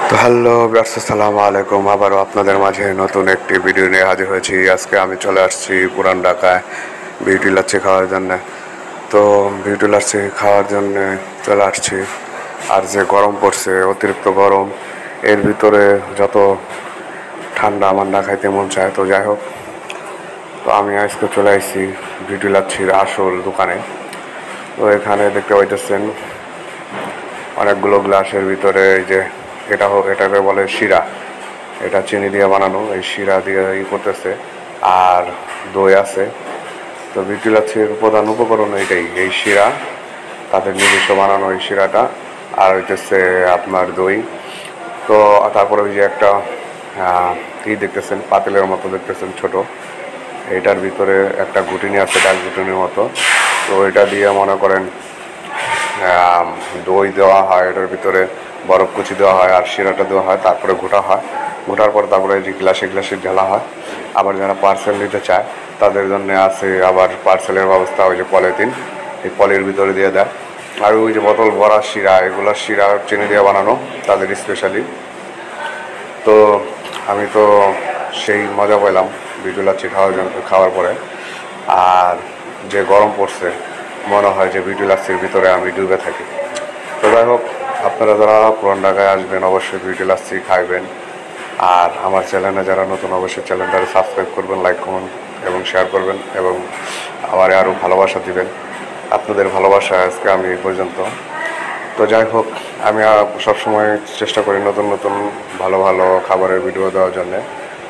তো hello viewers, আসসালামু আলাইকুম। আবারও আপনাদের মাঝে নতুন একটি ভিডিও নিয়ে হাজির হয়েছি। আজকে আমি চলে আসছি পুরান ঢাকায় বিউটি লাচ্ছি খাওয়ার জন্য। তো বিউটি লাচ্ছি খাওয়ার জন্য চলে আসছি। আর যে গরম পড়ছে, অতিরিক্ত গরম, এর ভিতরে যত ঠান্ডা আমার না খাইতে মন চায়। তো যাই হোক, তো আমি আজকে চলে আসছি বিউটি লাচ্ছির আসল দোকানে। তো এখানে দেখতে পাইতেছেন অনেকগুলো গ্লাসের ভিতরে এই যে এটাকে বলে শিরা। এটা চিনি দিয়ে বানানো, এই শিরা দিয়ে করতেছে। আর দই আছে। তো বিউটি লাচ্ছির প্রধান উপকরণ এইটাই, এই শিরা, তাদের নিজস্ব বানানো এই শিরাটা। আর হইতেছে আপনার দই। তো তারপরে ওই যে একটা দেখতেছেন, পাতিলের মতো দেখতেছেন ছোট, এটার ভিতরে একটা ঘুটিনি আছে, ডাল ঘুটিনির মতো। তো এটা দিয়ে মনে করেন দই দেওয়া হয়, এটার ভিতরে বরফ কুচি দেওয়া হয়, আর শিরাটা দেওয়া হয়, তারপরে ঘোটা হয়। ঘোটার পর তারপরে যে গ্লাসে গ্লাসে ঢালা হয়। আবার যারা পার্সেল নিতে চায় তাদের জন্য আছে আবার পার্সেলের ব্যবস্থা, ওই যে পলিথিন, এই পলির ভিতরে দিয়ে দেয়। আর ওই যে বোতল ভরা শিরা, এগুলো শিরা চিনি দিয়ে বানানো তাদের স্পেশালি। তো আমি তো সেই মজা পেলাম বিউটি লাচ্ছি খাওয়ার পরে। আর যে গরম পড়ছে, মনে হয় যে বিউটি লাচ্ছির ভিতরে আমি ডুবে থাকি। তো যাই হোক, আপনারা যারা পুরান ঢাকায় আসবেন অবশ্যই বিউটি লাচ্ছি খাইবেন। আর আমার চ্যানেলে যারা নতুন, অবশ্যই চ্যানেলটা সাবস্ক্রাইব করবেন, লাইক কমেন্ট এবং শেয়ার করবেন, এবং আমার আরও ভালোবাসা দিবেন। আপনাদের ভালোবাসা আজকে আমি এই পর্যন্ত। তো যাই হোক, আমি সবসময় চেষ্টা করি নতুন নতুন ভালো ভালো খাবারের ভিডিও দেওয়ার জন্যে।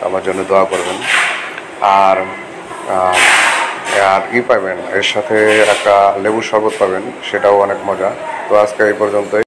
আমার জন্য দোয়া করবেন। আর আর ই পাবেন, এর সাথে একটা লেবুর শরবত পাবেন, সেটাও অনেক মজা। তো আজকে এই পর্যন্তই।